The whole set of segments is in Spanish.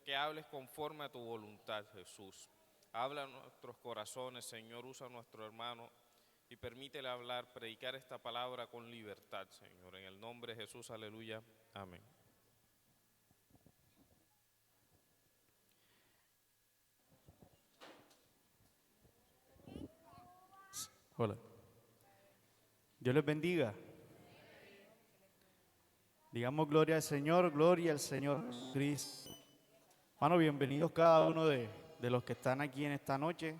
que hables conforme a tu voluntad, Jesús. Habla en nuestros corazones, Señor, usa a nuestro hermano y permítele hablar, predicar esta palabra con libertad, Señor. En el nombre de Jesús, aleluya, amén. Hola. Dios les bendiga. Digamos gloria al Señor Cristo. Hermano, bienvenidos cada uno de los que están aquí en esta noche,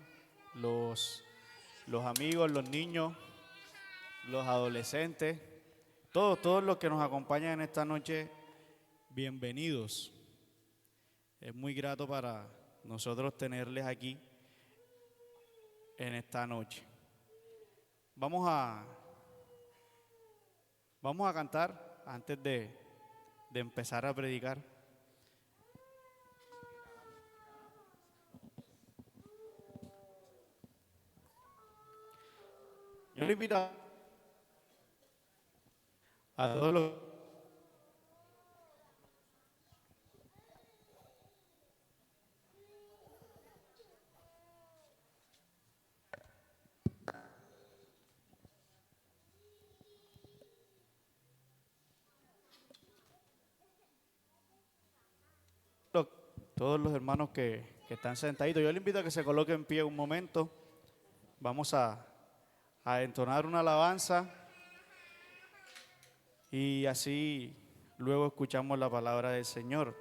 los amigos, los niños, los adolescentes, todos los que nos acompañan en esta noche, bienvenidos. Es muy grato para nosotros tenerles aquí en esta noche. Vamos a cantar antes de empezar a predicar. Yo le invito a todos los hermanos que están sentaditos. Yo le invito a que se coloquen en pie un momento. Vamos a entonar una alabanza y así luego escuchamos la palabra del Señor.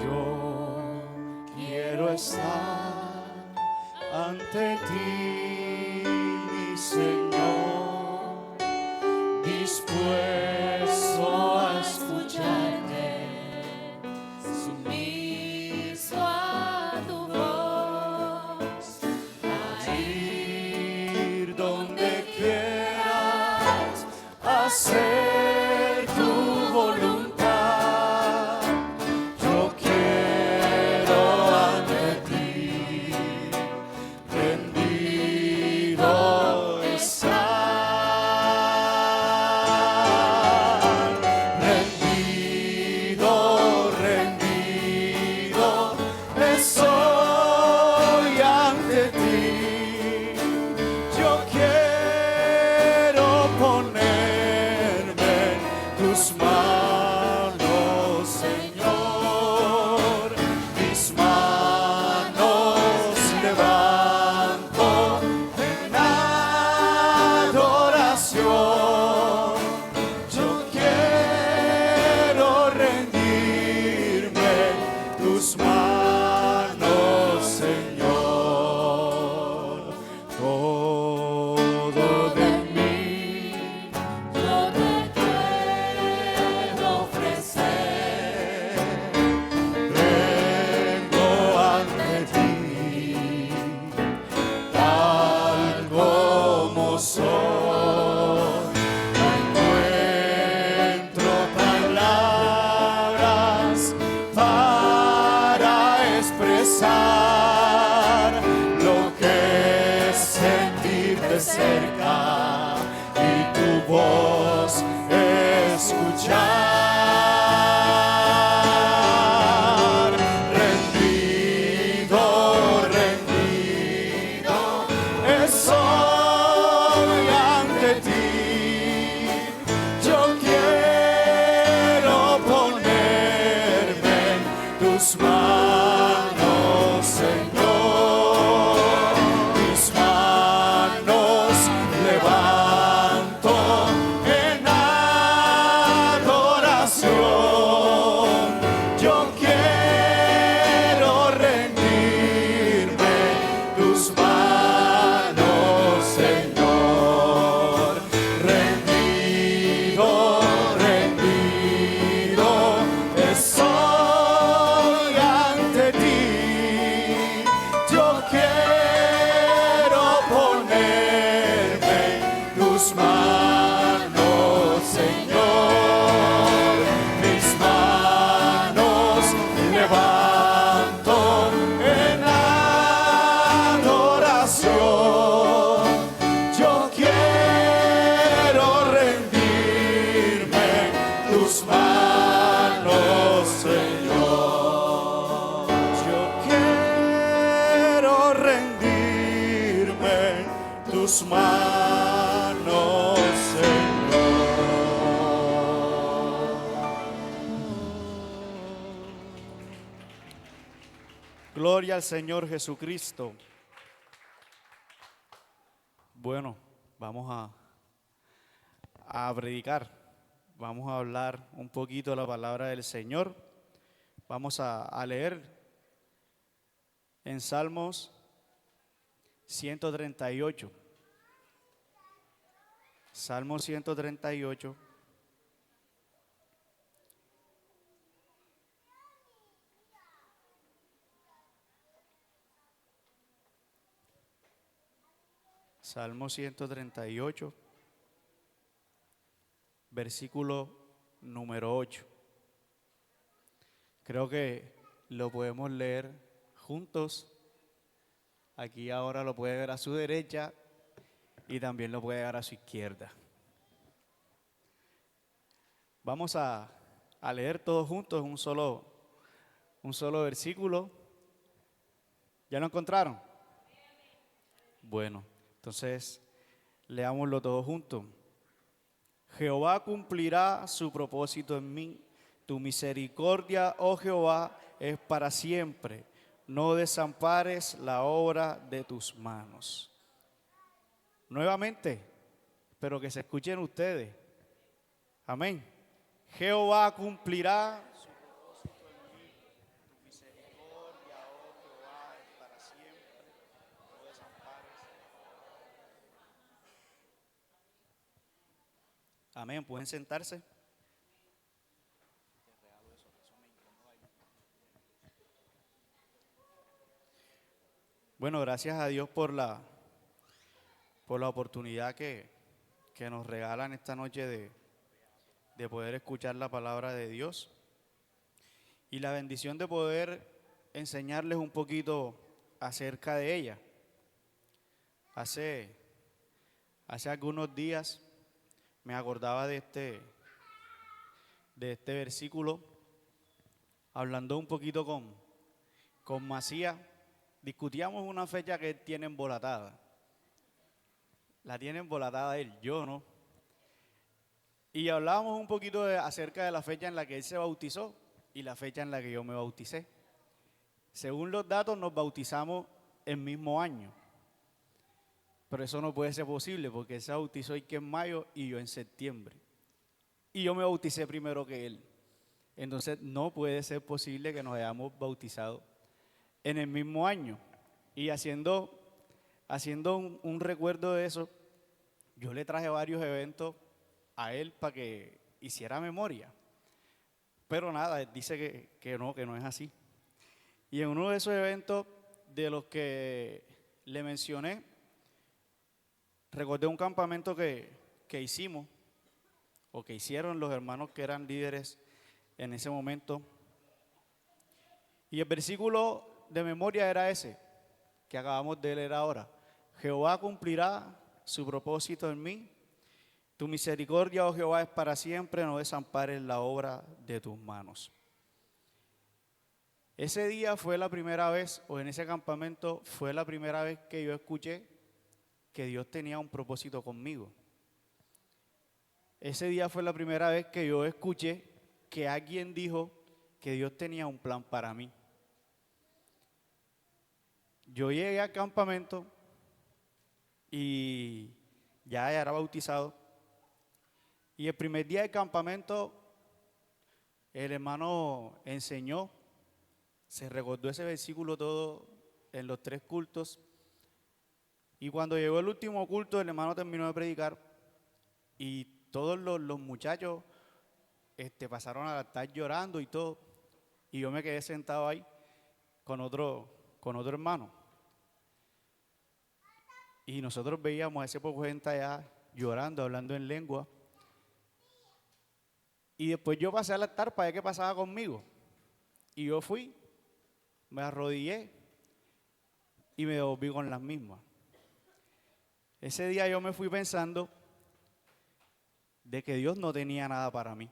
Yo quiero estar ante ti, mi Señor, dispuesto a escucharte, sumiso a tu voz, a ir donde quieras, hacer tu voluntad. Yo quiero ante ti rendido estar, rendido estoy ante ti. Yo quiero ponerme en tus manos, Señor. Mis manos levanto en adoración. Yo quiero rendirme en tus manos, Señor. Todo de mí yo te puedo ofrecer. vengo ante ti, tal como soy. No encuentro palabras para expresar lo que es sentirte cerca y tu voz escuchar. Rendido estoy ante ti. Yo quiero ponerme en tus manos, Señor. Mis manos levanto en adoración. gloria al Señor Jesucristo. Bueno, vamos a predicar, vamos a hablar un poquito de la palabra del Señor. Vamos a leer en Salmos 138. Salmo 138. Salmo 138, versículo número 8. Creo que lo podemos leer juntos. Aquí ahora lo puede ver a su derecha y también lo puede ver a su izquierda. Vamos a leer todos juntos un solo versículo. ¿Ya lo encontraron? Bueno, entonces leámoslo todos juntos. Jehová cumplirá su propósito en mí. Tu misericordia, oh Jehová, es para siempre. No desampares la obra de tus manos. Nuevamente, pero que se escuchen ustedes. Amén. Jehová cumplirá su propósito en mí. Tu misericordia, oh Jehová, es para siempre. No desampares. Amén. ¿Pueden sentarse? Bueno, gracias a Dios por la oportunidad que nos regalan esta noche de poder escuchar la palabra de Dios y la bendición de poder enseñarles un poquito acerca de ella. Hace algunos días me acordaba de este versículo, hablando un poquito con Macías. Discutíamos una fecha que él tiene embolatada. La tiene embolatada él, yo no. Y hablábamos un poquito acerca de la fecha en la que él se bautizó y la fecha en la que yo me bauticé. Según los datos, nos bautizamos el mismo año. Pero eso no puede ser posible porque él se bautizó en mayo y yo en septiembre. Y yo me bauticé primero que él. Entonces no puede ser posible que nos hayamos bautizado en el mismo año. Y haciendo un recuerdo de eso, yo le traje varios eventos a él para que hiciera memoria. Pero nada, él dice que no es así. Y en uno de esos eventos de los que le mencioné, recordé un campamento que hicimos, o que hicieron los hermanos que eran líderes en ese momento. Y el versículo de memoria era ese, que acabamos de leer ahora. Jehová cumplirá su propósito en mí. Tu misericordia, oh Jehová, es para siempre. No desampares la obra de tus manos. Ese día fue la primera vez, o en ese campamento fue la primera vez que yo escuché que Dios tenía un propósito conmigo. Ese día fue la primera vez que yo escuché que alguien dijo que Dios tenía un plan para mí. Yo llegué al campamento y ya era bautizado. Y el primer día del campamento, el hermano enseñó, se recordó ese versículo todo en los 3 cultos. Y cuando llegó el último culto, el hermano terminó de predicar y todos los muchachos pasaron a estar llorando y todo. Y yo me quedé sentado ahí con otro hermano. Y nosotros veíamos a ese poco gente allá llorando, hablando en lengua. Y después yo pasé al altar para ver qué pasaba conmigo. Y yo fui, me arrodillé y me devolví con las mismas. Ese día yo me fui pensando de que Dios no tenía nada para mí.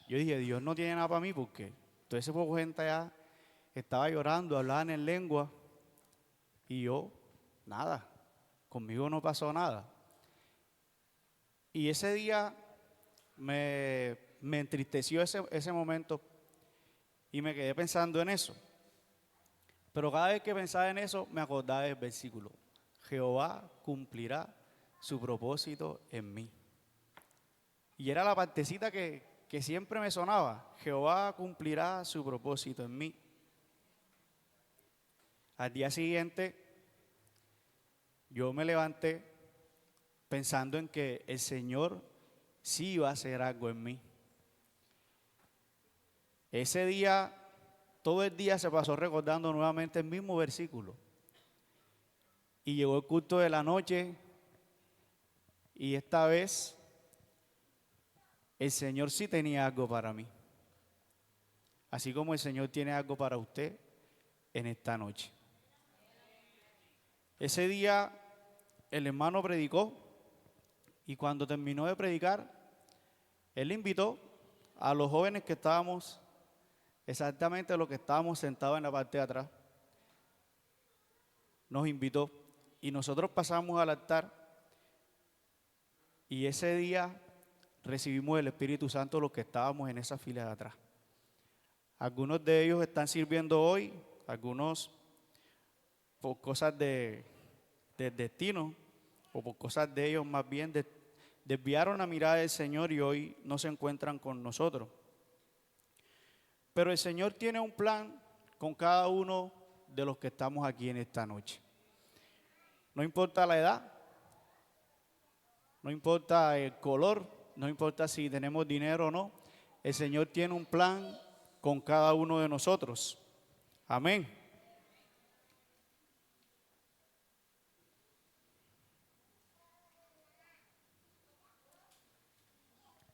Yo dije, Dios no tiene nada para mí porque todo ese poco gente allá estaba llorando, hablaban en lengua y yo, nada, conmigo no pasó nada. Y ese día me entristeció ese momento y me quedé pensando en eso. Pero cada vez que pensaba en eso, me acordaba del versículo. Jehová cumplirá su propósito en mí. Y era la partecita que siempre me sonaba. Jehová cumplirá su propósito en mí. Al día siguiente, yo me levanté pensando en que el Señor sí iba a hacer algo en mí. Ese día, todo el día se pasó recordando nuevamente el mismo versículo. Y llegó el culto de la noche y esta vez el Señor sí tenía algo para mí. Así como el Señor tiene algo para usted en esta noche. Ese día el hermano predicó y cuando terminó de predicar, él invitó a los jóvenes que estábamos, exactamente los que estábamos sentados en la parte de atrás, nos invitó y nosotros pasamos al altar y ese día recibimos el Espíritu Santo los que estábamos en esa fila de atrás. Algunos de ellos están sirviendo hoy, algunos por cosas del destino o por cosas de ellos más bien desviaron la mirada del Señor y hoy no se encuentran con nosotros. Pero el Señor tiene un plan con cada uno de los que estamos aquí en esta noche. No importa la edad, no importa el color, no importa si tenemos dinero o no, el Señor tiene un plan con cada uno de nosotros. Amén.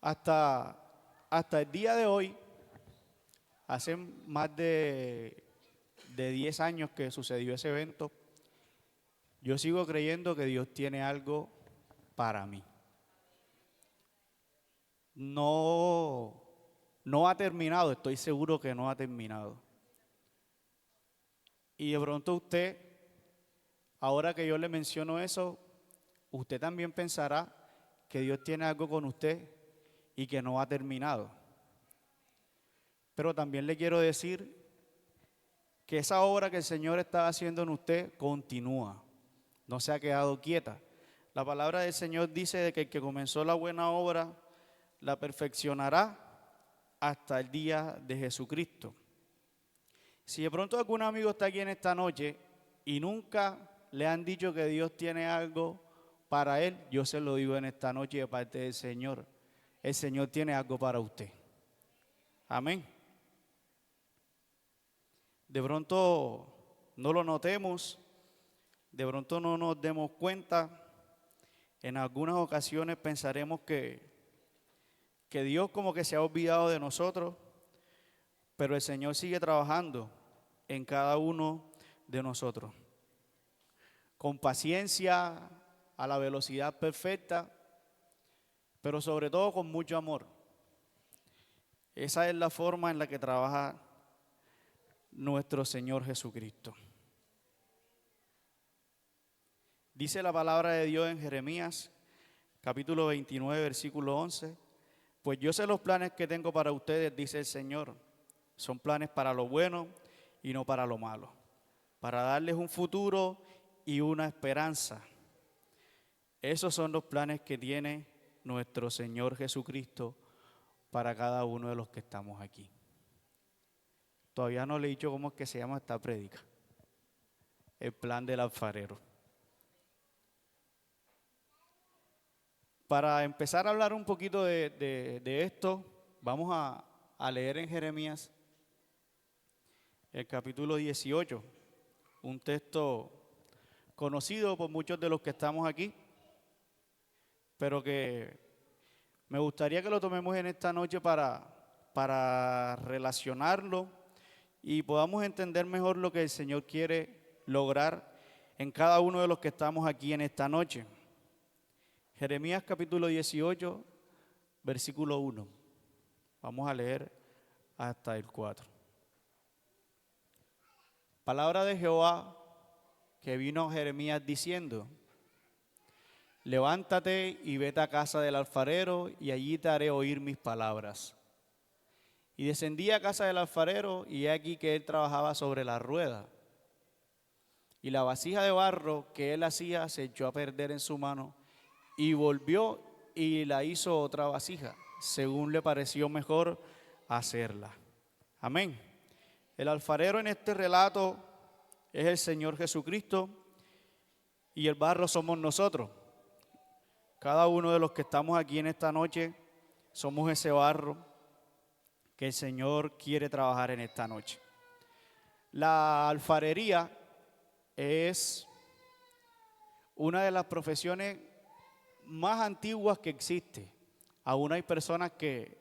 Hasta el día de hoy, hace más de 10 años que sucedió ese evento, yo sigo creyendo que Dios tiene algo para mí. No ha terminado, estoy seguro que no ha terminado. Y de pronto usted, ahora que yo le menciono eso, usted también pensará que Dios tiene algo con usted y que no ha terminado. Pero también le quiero decir que esa obra que el Señor está haciendo en usted continúa, no se ha quedado quieta. La palabra del Señor dice de que el que comenzó la buena obra la perfeccionará hasta el día de Jesucristo. Si de pronto algún amigo está aquí en esta noche y nunca le han dicho que Dios tiene algo para él, yo se lo digo en esta noche de parte del Señor. El Señor tiene algo para usted. Amén. De pronto no lo notemos, de pronto no nos demos cuenta. En algunas ocasiones pensaremos que Dios como que se ha olvidado de nosotros, pero el Señor sigue trabajando en cada uno de nosotros. Con paciencia, a la velocidad perfecta, pero sobre todo con mucho amor. Esa es la forma en la que trabaja nuestro Señor Jesucristo. Dice la palabra de Dios en Jeremías, capítulo 29, versículo 11. Pues yo sé los planes que tengo para ustedes, dice el Señor. Son planes para lo bueno y no para lo malo. Para darles un futuro y una esperanza. Esos son los planes que tiene nuestro Señor Jesucristo para cada uno de los que estamos aquí. Todavía no le he dicho cómo es que se llama esta prédica. El plan del alfarero. Para empezar a hablar un poquito de esto, vamos a leer en Jeremías el capítulo 18, un texto conocido por muchos de los que estamos aquí, pero que me gustaría que lo tomemos en esta noche para relacionarlo y podamos entender mejor lo que el Señor quiere lograr en cada uno de los que estamos aquí en esta noche. Jeremías capítulo 18, versículo 1. Vamos a leer hasta el 4. Palabra de Jehová que vino a Jeremías diciendo: levántate y vete a casa del alfarero y allí te haré oír mis palabras. Y descendí a casa del alfarero y he aquí que él trabajaba sobre la rueda Y la vasija de barro que él hacía se echó a perder en su mano y volvió y la hizo otra vasija, según le pareció mejor hacerla. Amén. El alfarero en este relato es el Señor Jesucristo y el barro somos nosotros. Cada uno de los que estamos aquí en esta noche somos ese barro que el Señor quiere trabajar en esta noche. La alfarería es una de las profesiones más antiguas que existe. Aún hay personas que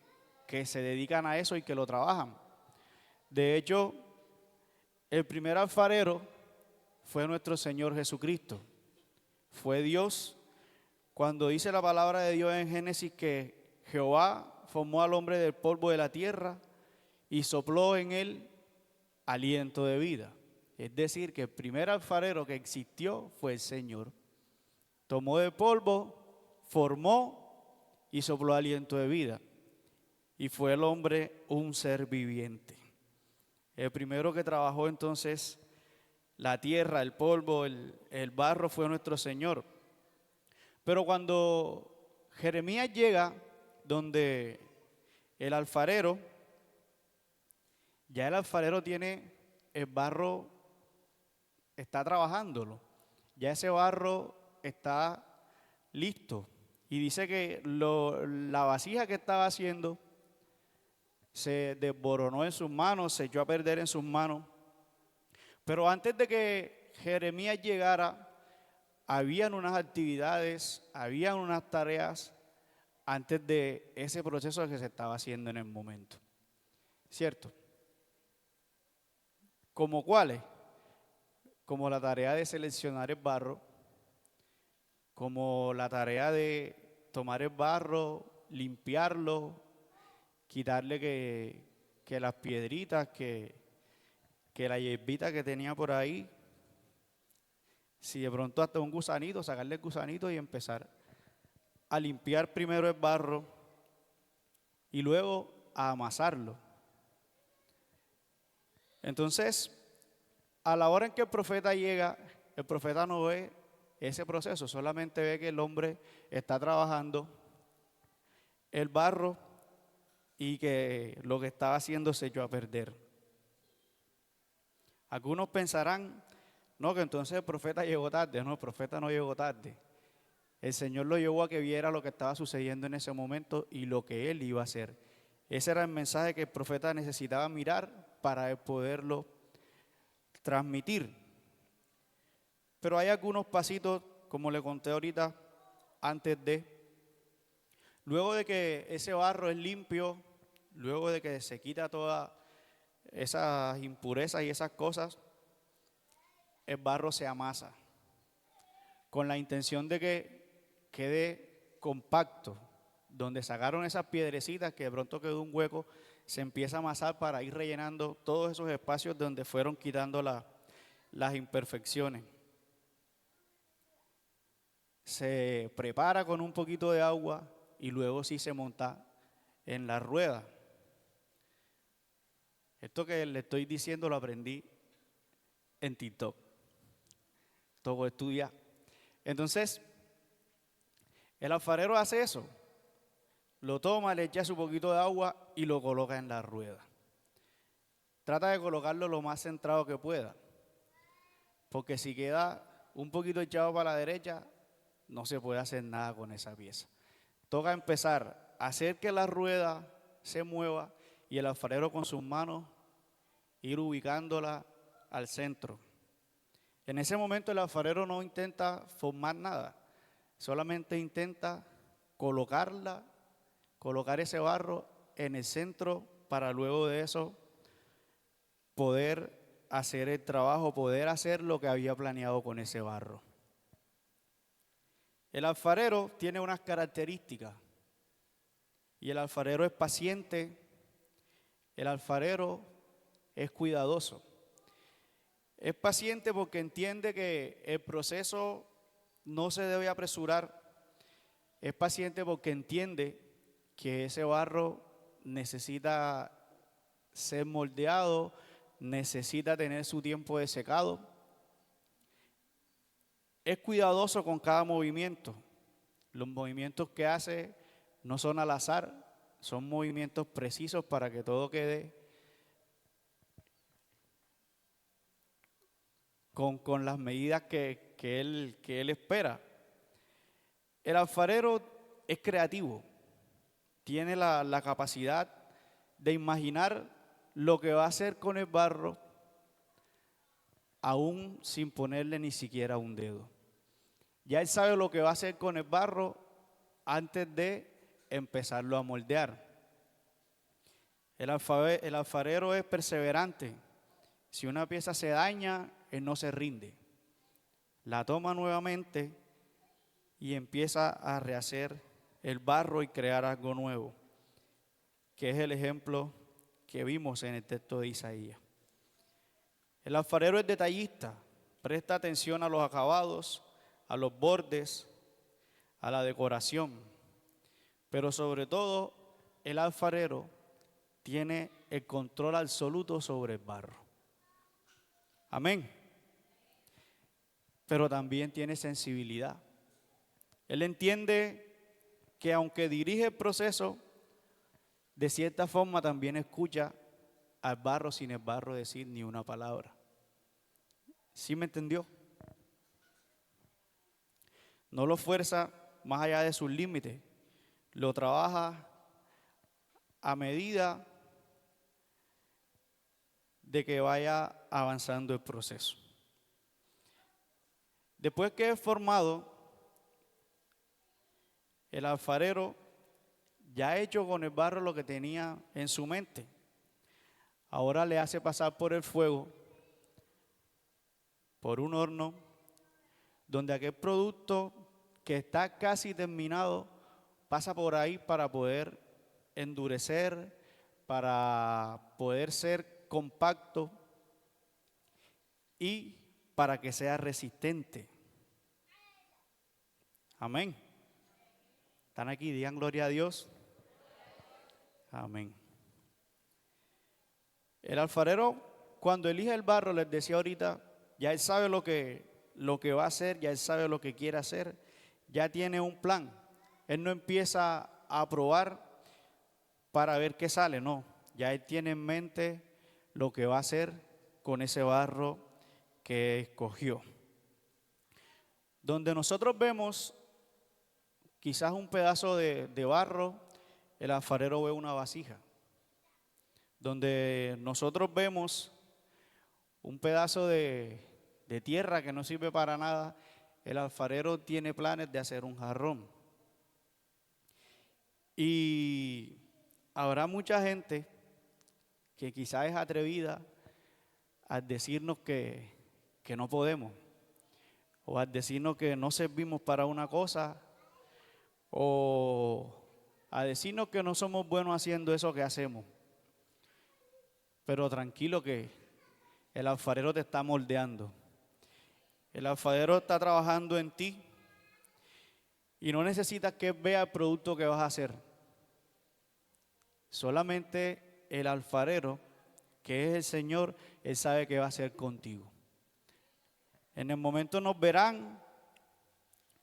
se dedican a eso y que lo trabajan. De hecho, el primer alfarero fue nuestro Señor Jesucristo. Fue Dios. Cuando dice la palabra de Dios en Génesis que Jehová formó al hombre del polvo de la tierra y sopló en él aliento de vida. Es decir, que el primer alfarero que existió fue el Señor. Tomó de polvo, formó y sopló aliento de vida. Y fue el hombre un ser viviente. El primero que trabajó entonces la tierra, el polvo, el barro fue nuestro Señor. Pero cuando Jeremías llega donde el alfarero, ya el alfarero tiene el barro, está trabajándolo, ya ese barro está listo. Y dice que la vasija que estaba haciendo se desboronó en sus manos, se echó a perder en sus manos. Pero antes de que Jeremías llegara, habían unas actividades, habían unas tareas antes de ese proceso que se estaba haciendo en el momento. ¿Cierto? ¿Como cuáles? Como la tarea de seleccionar el barro, como la tarea de tomar el barro, limpiarlo, quitarle que las piedritas, que la hierbita que tenía por ahí, si de pronto hasta un gusanito, sacarle el gusanito y empezar a limpiar primero el barro y luego a amasarlo. Entonces, a la hora en que el profeta llega, el profeta no ve ese proceso, solamente ve que el hombre está trabajando el barro y que lo que estaba haciendo se echó a perder. Algunos pensarán, no, que entonces el profeta llegó tarde. No, el profeta no llegó tarde. El Señor lo llevó a que viera lo que estaba sucediendo en ese momento y lo que él iba a hacer. Ese era el mensaje que el profeta necesitaba mirar para poderlo transmitir. Pero hay algunos pasitos, como le conté ahorita, antes de. Luego de que ese barro es limpio, luego de que se quita todas esas impurezas y esas cosas, el barro se amasa con la intención de que quede compacto. Donde sacaron esas piedrecitas que de pronto quedó un hueco, se empieza a amasar para ir rellenando todos esos espacios donde fueron quitando las imperfecciones. Se prepara con un poquito de agua y luego sí se monta en la rueda. Esto que le estoy diciendo lo aprendí en TikTok. Todo estudia. Entonces, el alfarero hace eso. Lo toma, le echa su poquito de agua y lo coloca en la rueda. Trata de colocarlo lo más centrado que pueda. Porque si queda un poquito echado para la derecha, no se puede hacer nada con esa pieza. Toca empezar a hacer que la rueda se mueva y el alfarero con sus manos ir ubicándola al centro. En ese momento el alfarero no intenta formar nada, solamente intenta colocar ese barro en el centro para luego de eso poder hacer el trabajo, poder hacer lo que había planeado con ese barro. El alfarero tiene unas características y el alfarero es paciente, el alfarero es cuidadoso. Es paciente porque entiende que el proceso no se debe apresurar. Es paciente porque entiende que ese barro necesita ser moldeado, necesita tener su tiempo de secado. es cuidadoso con cada movimiento. Los movimientos que hace no son al azar, son movimientos precisos para que todo quede con las medidas que él espera. El alfarero es creativo, tiene la capacidad de imaginar lo que va a hacer con el barro, aún sin ponerle ni siquiera un dedo. Ya él sabe lo que va a hacer con el barro antes de empezarlo a moldear. El alfarero es perseverante. Si una pieza se daña, él no se rinde. La toma nuevamente y empieza a rehacer el barro y crear algo nuevo, que es el ejemplo que vimos en el texto de Isaías. El alfarero es detallista, presta atención a los acabados, a los bordes, a la decoración, pero sobre todo el alfarero tiene el control absoluto sobre el barro. Amén. Pero también tiene sensibilidad. Él entiende que aunque dirige el proceso, de cierta forma también escucha al barro sin el barro decir ni una palabra. ¿Sí me entendió? No lo fuerza más allá de sus límites, lo trabaja a medida de que vaya avanzando el proceso. Después que es formado, el alfarero ya ha hecho con el barro lo que tenía en su mente. Ahora le hace pasar por el fuego, por un horno, donde aquel producto que está casi terminado pasa por ahí para poder endurecer, para poder ser compacto y para que sea resistente. Amén. ¿Están aquí? Digan gloria a Dios. Amén. El alfarero, cuando elige el barro, les decía ahorita, ya él sabe lo que va a hacer, ya él sabe lo que quiere hacer, ya tiene un plan. Él no empieza a probar para ver qué sale, no. Ya él tiene en mente lo que va a hacer con ese barro que escogió. Donde nosotros vemos quizás un pedazo de barro, el alfarero ve una vasija. Donde nosotros vemos un pedazo de tierra que no sirve para nada, el alfarero tiene planes de hacer un jarrón. Y habrá mucha gente que quizás es atrevida al decirnos que no podemos, o al decirnos que no servimos para una cosa, o a decirnos que no somos buenos haciendo eso que hacemos. Pero tranquilo que el alfarero te está moldeando. El alfarero está trabajando en ti y no necesitas que vea el producto que vas a hacer. Solamente el alfarero, que es el Señor, Él sabe qué va a hacer contigo. En el momento nos verán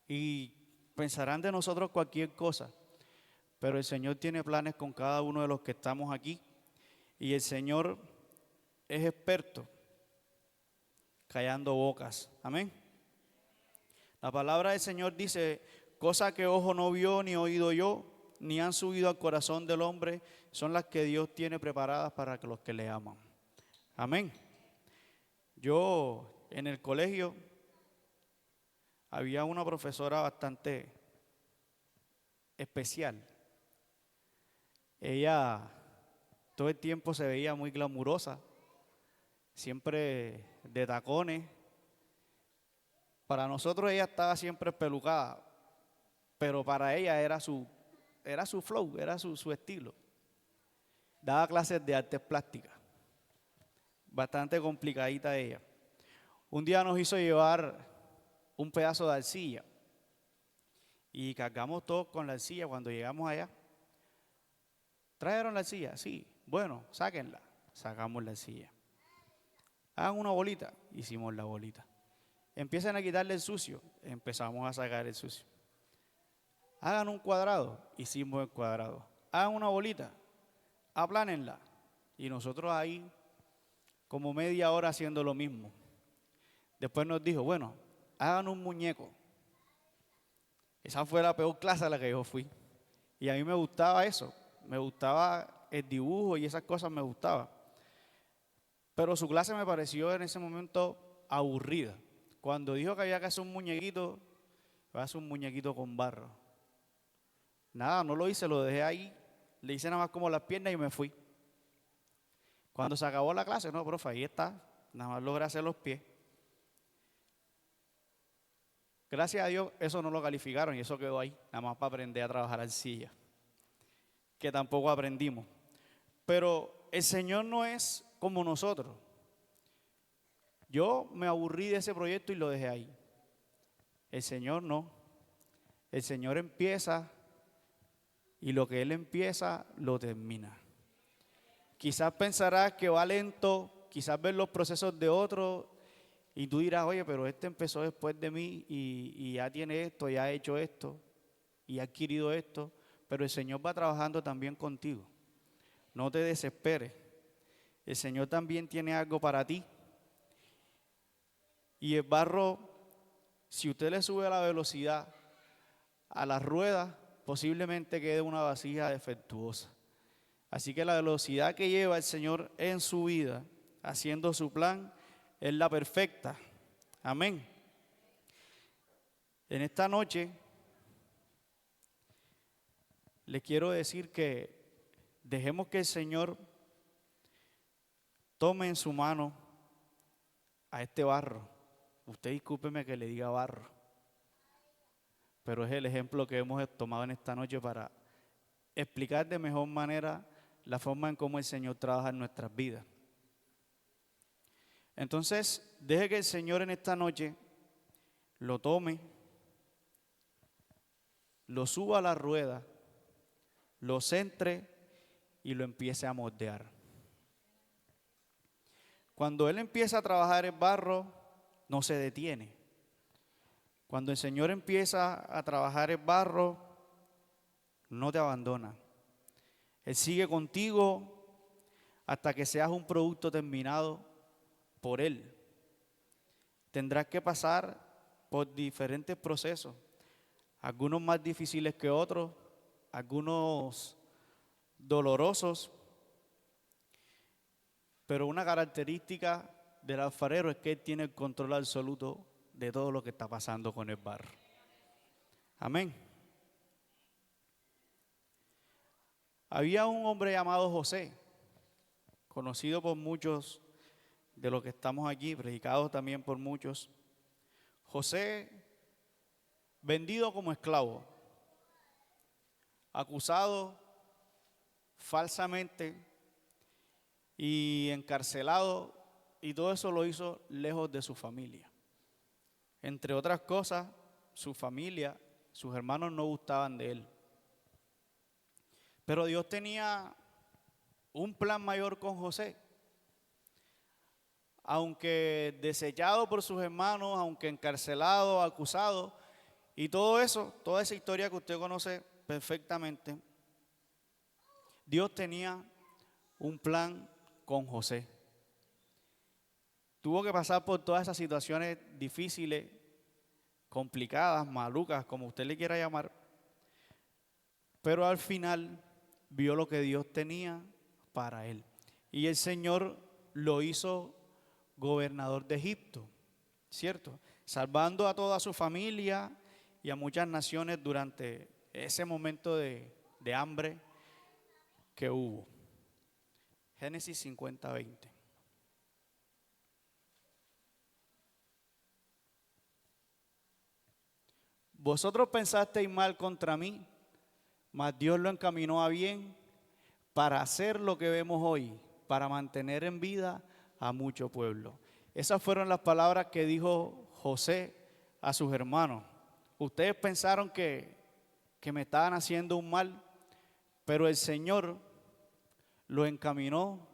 y pensarán de nosotros cualquier cosa, pero el Señor tiene planes con cada uno de los que estamos aquí y el Señor es experto callando bocas. Amén. La palabra del Señor dice, cosa que ojo no vio ni oído yo, ni han subido al corazón del hombre, son las que Dios tiene preparadas para los que le aman. Amén. Yo en el colegio había una profesora bastante especial. Ella todo el tiempo se veía muy glamurosa, siempre de tacones. Para nosotros ella estaba siempre pelucada, pero para ella era su flow, era su estilo. Daba clases de artes plásticas, bastante complicadita ella. Un día nos hizo llevar un pedazo de arcilla y cargamos todos con la arcilla cuando llegamos allá. ¿Trajeron la arcilla? Sí. Bueno, sáquenla. Sacamos la arcilla. Hagan una bolita. Hicimos la bolita. Empiezan a quitarle el sucio, empezamos a sacar el sucio. Hagan un cuadrado, hicimos el cuadrado. Hagan una bolita, aplánenla. Y nosotros ahí como media hora haciendo lo mismo. Después nos dijo, bueno, hagan un muñeco. Esa fue la peor clase a la que yo fui. Y a mí me gustaba eso, me gustaba el dibujo y esas cosas me gustaba. Pero su clase me pareció en ese momento aburrida. Cuando dijo que había que hacer un muñequito, voy a hacer un muñequito con barro. Nada, no lo hice, lo dejé ahí, le hice nada más como las piernas y me fui. Cuando se acabó la clase, no, profe, ahí está, nada más logré hacer los pies. Gracias a Dios, eso no lo calificaron y eso quedó ahí, nada más para aprender a trabajar arcilla, que tampoco aprendimos. Pero el Señor no es como nosotros. Yo me aburrí de ese proyecto y lo dejé ahí. El Señor no. El Señor empieza y lo que Él empieza, lo termina. Quizás pensarás que va lento, quizás ves los procesos de otros y tú dirás, oye, pero este empezó después de mí y ya tiene esto, ya ha hecho esto y ha adquirido esto, pero el Señor va trabajando también contigo. No te desesperes. El Señor también tiene algo para ti. Y el barro, si usted le sube la velocidad a las ruedas, posiblemente quede una vasija defectuosa. Así que la velocidad que lleva el Señor en su vida, haciendo su plan, es la perfecta. Amén. En esta noche, le quiero decir que dejemos que el Señor tome en su mano a este barro. Usted discúlpeme que le diga barro, pero es el ejemplo que hemos tomado en esta noche para explicar de mejor manera la forma en cómo el Señor trabaja en nuestras vidas. Entonces, deje que el Señor en esta noche lo tome, lo suba a la rueda, lo centre y lo empiece a moldear. Cuando Él empieza a trabajar el barro, no se detiene. Cuando el Señor empieza a trabajar el barro, no te abandona. Él sigue contigo hasta que seas un producto terminado por Él. Tendrás que pasar por diferentes procesos, algunos más difíciles que otros, algunos dolorosos, pero una característica del alfarero es que Él tiene el control absoluto de todo lo que está pasando con el barro. Amén. Había un hombre llamado José, conocido por muchos de los que estamos aquí, predicado también por muchos. José, vendido como esclavo, acusado falsamente y encarcelado, y todo eso lo hizo lejos de su familia. Entre otras cosas, su familia, sus hermanos no gustaban de él. Pero Dios tenía un plan mayor con José. Aunque desechado por sus hermanos, aunque encarcelado, acusado, y todo eso, toda esa historia que usted conoce perfectamente, Dios tenía un plan con José. Tuvo que pasar por todas esas situaciones difíciles, complicadas, malucas, como usted le quiera llamar, pero al final vio lo que Dios tenía para él. Y el Señor lo hizo gobernador de Egipto, ¿cierto? Salvando a toda su familia y a muchas naciones durante ese momento de hambre que hubo. Génesis 50:20. Vosotros pensasteis mal contra mí, mas Dios lo encaminó a bien para hacer lo que vemos hoy, para mantener en vida a mucho pueblo. Esas fueron las palabras que dijo José a sus hermanos. Ustedes pensaron que me estaban haciendo un mal, pero el Señor lo encaminó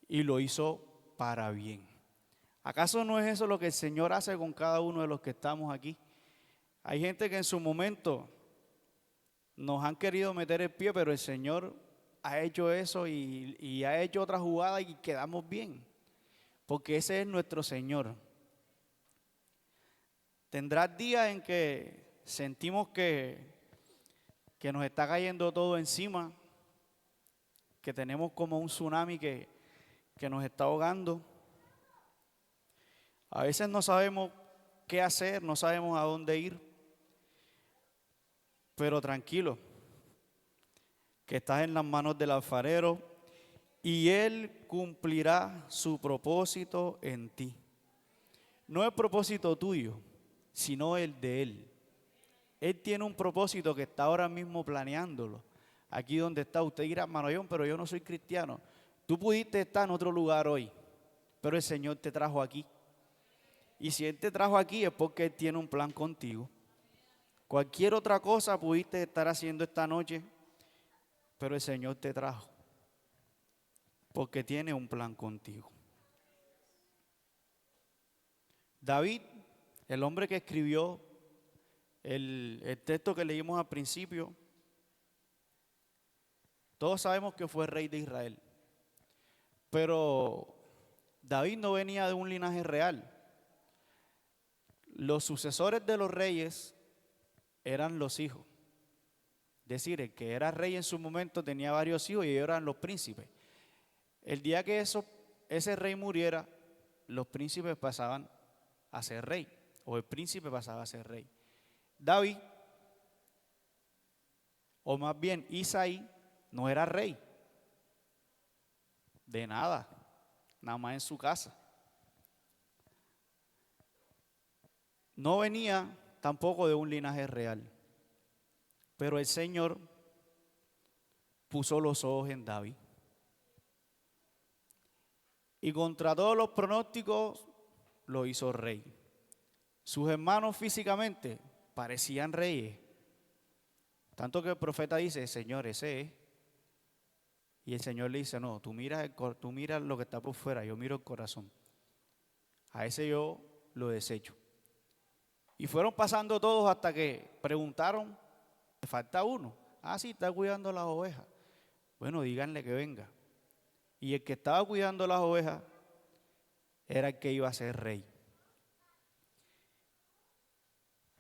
y lo hizo para bien. ¿Acaso no es eso lo que el Señor hace con cada uno de los que estamos aquí? Hay gente que en su momento nos han querido meter el pie, pero el Señor ha hecho eso y ha hecho otra jugada y quedamos bien, porque ese es nuestro Señor. Tendrás días en que sentimos que nos está cayendo todo encima, que tenemos como un tsunami que nos está ahogando. A veces no sabemos qué hacer, no sabemos a dónde ir, pero tranquilo, que estás en las manos del alfarero y Él cumplirá su propósito en ti. No el propósito tuyo, sino el de Él. Él tiene un propósito que está ahora mismo planeándolo. Aquí donde está, usted dirá, Manoyón, pero yo no soy cristiano. Tú pudiste estar en otro lugar hoy, pero el Señor te trajo aquí. Y si Él te trajo aquí es porque Él tiene un plan contigo. Cualquier otra cosa pudiste estar haciendo esta noche, pero el Señor te trajo porque tiene un plan contigo. David, el hombre que escribió el texto que leímos al principio, todos sabemos que fue rey de Israel, pero David no venía de un linaje real. Los sucesores de los reyes eran los hijos. Es decir, el que era rey en su momento tenía varios hijos y ellos eran los príncipes. El día que ese rey muriera, los príncipes pasaban a ser rey, o el príncipe pasaba a ser rey. David, o más bien Isaí, no era rey de nada, nada más en su casa. No venía tampoco de un linaje real, pero el Señor puso los ojos en David. Y contra todos los pronósticos lo hizo rey. Sus hermanos físicamente parecían reyes. Tanto que el profeta dice, Señor, ese es. Y el Señor le dice, no, tú miras lo que está por fuera, yo miro el corazón. A ese yo lo desecho. Y fueron pasando todos hasta que preguntaron, me falta uno. Ah, sí, está cuidando las ovejas. Bueno, díganle que venga. Y el que estaba cuidando las ovejas era el que iba a ser rey.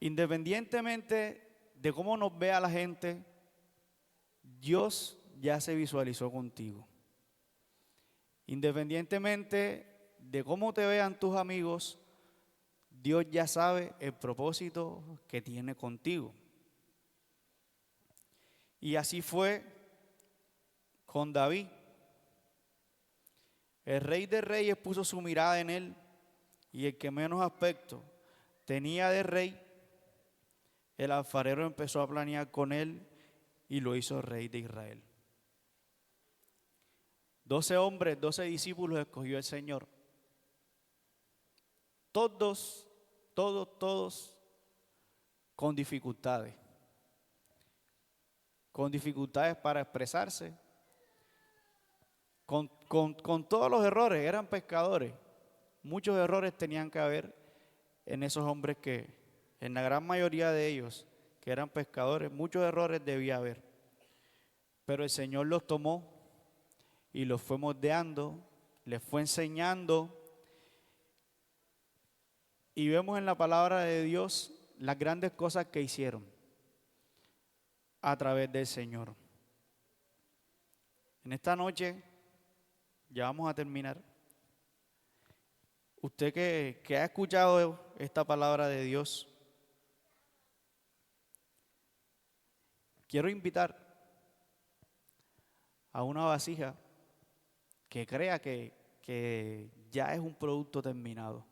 Independientemente de cómo nos vea la gente, Dios ya se visualizó contigo. Independientemente de cómo te vean tus amigos, Dios ya sabe el propósito que tiene contigo. Y así fue con David. El rey de reyes puso su mirada en él y el que menos aspecto tenía de rey, el alfarero empezó a planear con él y lo hizo rey de Israel. 12 hombres, 12 discípulos escogió el Señor. Todos con dificultades. Con dificultades para expresarse. Con todos los errores, eran pescadores. Muchos errores tenían que haber en esos hombres que, en la gran mayoría de ellos, que eran pescadores, muchos errores debía haber. Pero el Señor los tomó y los fue moldeando, les fue enseñando. Y vemos en la palabra de Dios las grandes cosas que hicieron a través del Señor. En esta noche, ya vamos a terminar. Usted que ha escuchado esta palabra de Dios, quiero invitar a una vasija que crea que ya es un producto terminado.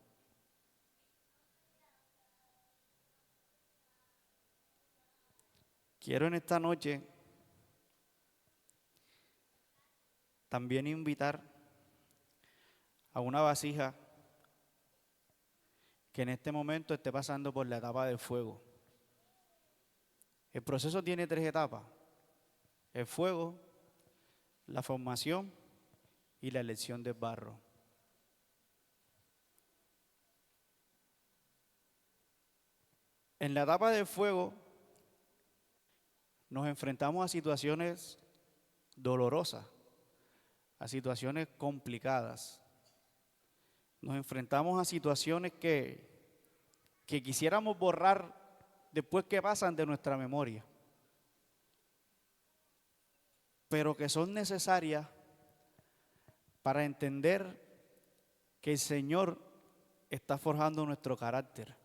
Quiero en esta noche también invitar a una vasija que en este momento esté pasando por la etapa del fuego. El proceso tiene 3 etapas: el fuego, la formación y la elección del barro. En la etapa del fuego nos enfrentamos a situaciones dolorosas, a situaciones complicadas. Nos enfrentamos a situaciones que quisiéramos borrar después que pasan de nuestra memoria, pero que son necesarias para entender que el Señor está forjando nuestro carácter,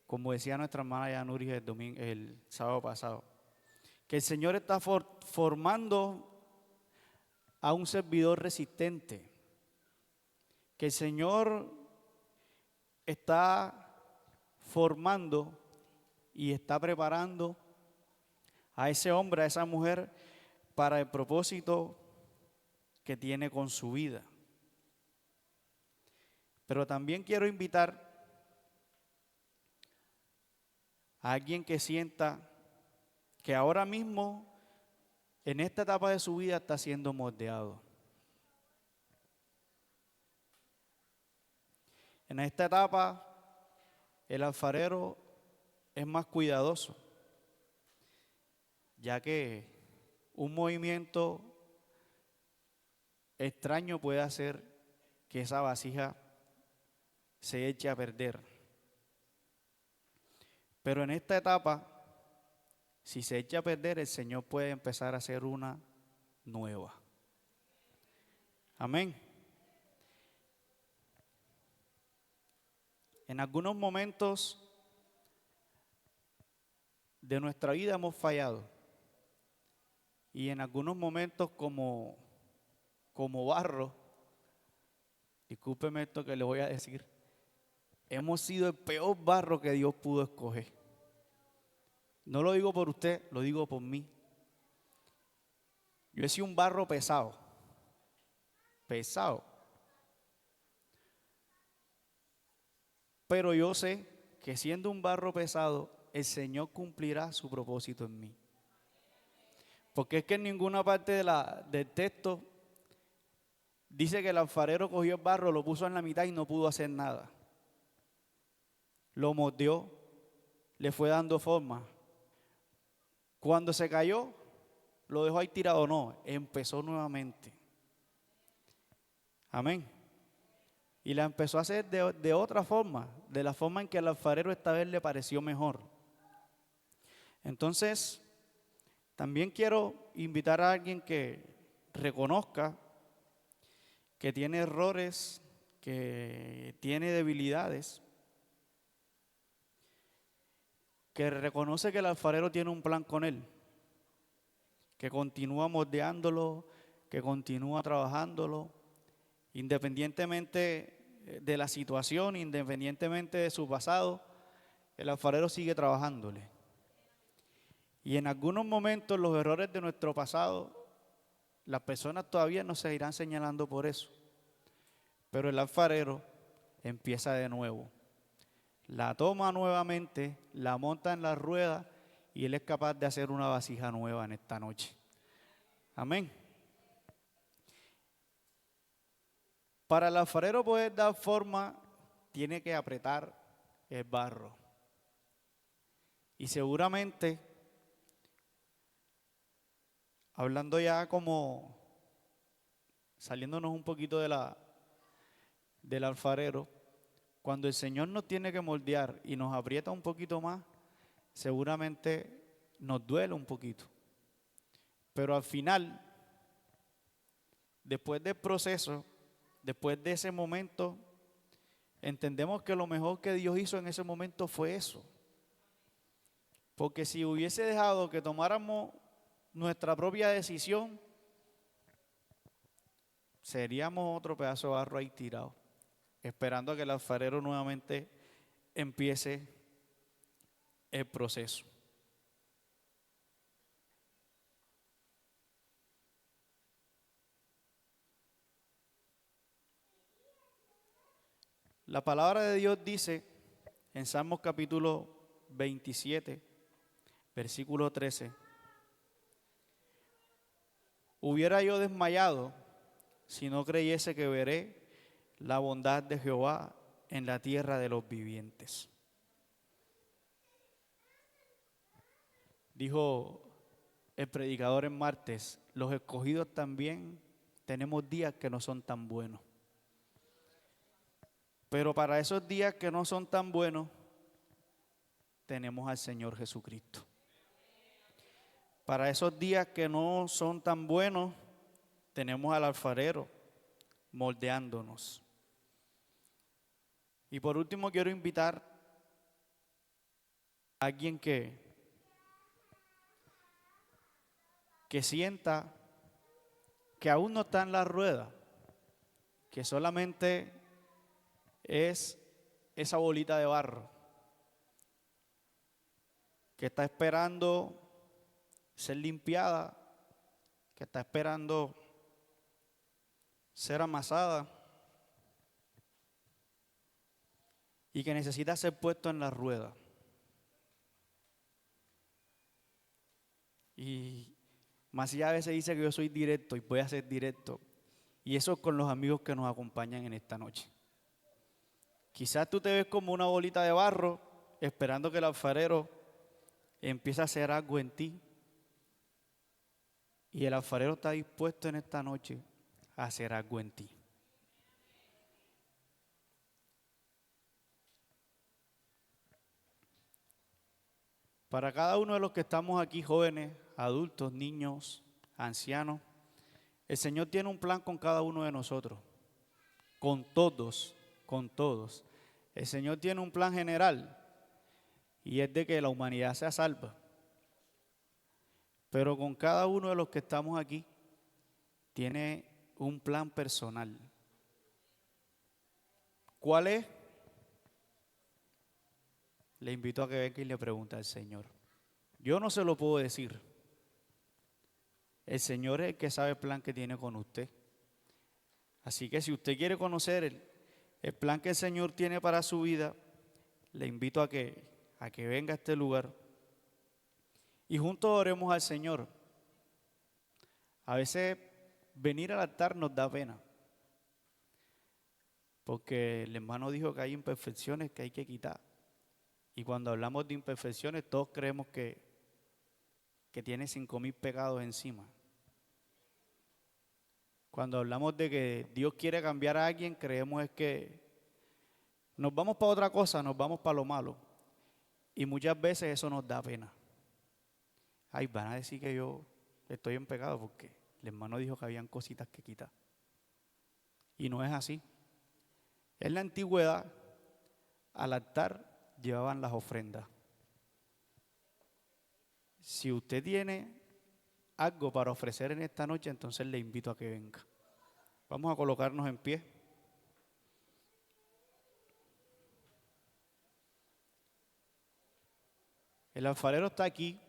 como decía nuestra hermana Yanuri el sábado pasado, que el Señor está formando a un servidor resistente, que el Señor está formando y está preparando a ese hombre, a esa mujer, para el propósito que tiene con su vida. Pero también quiero invitar a alguien que sienta que ahora mismo, en esta etapa de su vida, está siendo moldeado. En esta etapa, el alfarero es más cuidadoso, ya que un movimiento extraño puede hacer que esa vasija se eche a perder. Pero en esta etapa, si se echa a perder, el Señor puede empezar a hacer una nueva. Amén. En algunos momentos de nuestra vida hemos fallado. Y en algunos momentos como barro, discúlpeme esto que le voy a decir, hemos sido el peor barro que Dios pudo escoger. No lo digo por usted, lo digo por mí. Yo he sido un barro pesado. Pero yo sé que siendo un barro pesado, el Señor cumplirá su propósito en mí. Porque es que en ninguna parte del texto dice que el alfarero cogió el barro, lo puso en la mitad y no pudo hacer nada. Lo moldeó, le fue dando forma. Cuando se cayó, lo dejó ahí tirado, no, empezó nuevamente. Amén. Y la empezó a hacer de otra forma, de la forma en que al alfarero esta vez le pareció mejor. Entonces, también quiero invitar a alguien que reconozca que tiene errores, que tiene debilidades, que reconoce que el alfarero tiene un plan con él, que continúa moldeándolo, que continúa trabajándolo, independientemente de la situación, independientemente de su pasado, el alfarero sigue trabajándole. Y en algunos momentos los errores de nuestro pasado, las personas todavía nos seguirán señalando por eso. Pero el alfarero empieza de nuevo. La toma nuevamente, la monta en la rueda y él es capaz de hacer una vasija nueva en esta noche. Amén. Para el alfarero poder dar forma, tiene que apretar el barro. Y seguramente, hablando ya como saliéndonos un poquito del alfarero, cuando el Señor nos tiene que moldear y nos aprieta un poquito más, seguramente nos duele un poquito. Pero al final, después del proceso, después de ese momento, entendemos que lo mejor que Dios hizo en ese momento fue eso. Porque si hubiese dejado que tomáramos nuestra propia decisión, seríamos otro pedazo de barro ahí tirado, esperando a que el alfarero nuevamente empiece el proceso. La palabra de Dios dice en Salmos capítulo 27, versículo 13: hubiera yo desmayado si no creyese que veré la bondad de Jehová en la tierra de los vivientes. Dijo el predicador en martes, los escogidos también tenemos días que no son tan buenos. Pero para esos días que no son tan buenos, tenemos al Señor Jesucristo. Para esos días que no son tan buenos, tenemos al alfarero moldeándonos. Y por último quiero invitar a alguien que sienta que aún no está en la rueda, que solamente es esa bolita de barro, que está esperando ser limpiada, que está esperando ser amasada y que necesita ser puesto en la rueda. Y Macías a veces dice que yo soy directo y voy a ser directo. Y eso con los amigos que nos acompañan en esta noche. Quizás tú te ves como una bolita de barro esperando que el alfarero empiece a hacer algo en ti. Y el alfarero está dispuesto en esta noche a hacer algo en ti. Para cada uno de los que estamos aquí, jóvenes, adultos, niños, ancianos, el Señor tiene un plan con cada uno de nosotros, con todos, con todos. El Señor tiene un plan general y es de que la humanidad sea salva. Pero con cada uno de los que estamos aquí, tiene un plan personal. ¿Cuál es? Le invito a que venga y le pregunte al Señor. Yo no se lo puedo decir. El Señor es el que sabe el plan que tiene con usted. Así que si usted quiere conocer el plan que el Señor tiene para su vida, le invito a que venga a este lugar y juntos oremos al Señor. A veces venir al altar nos da pena, porque el hermano dijo que hay imperfecciones que hay que quitar. Y cuando hablamos de imperfecciones, todos creemos que tiene 5,000 pecados encima. Cuando hablamos de que Dios quiere cambiar a alguien, creemos es que nos vamos para otra cosa, nos vamos para lo malo. Y muchas veces eso nos da pena. Ay, van a decir que yo estoy en pecado porque el hermano dijo que habían cositas que quitar. Y no es así. En la antigüedad, al altar llevaban las ofrendas. Si usted tiene algo para ofrecer en esta noche, entonces le invito a que venga. Vamos a colocarnos en pie. El alfarero está aquí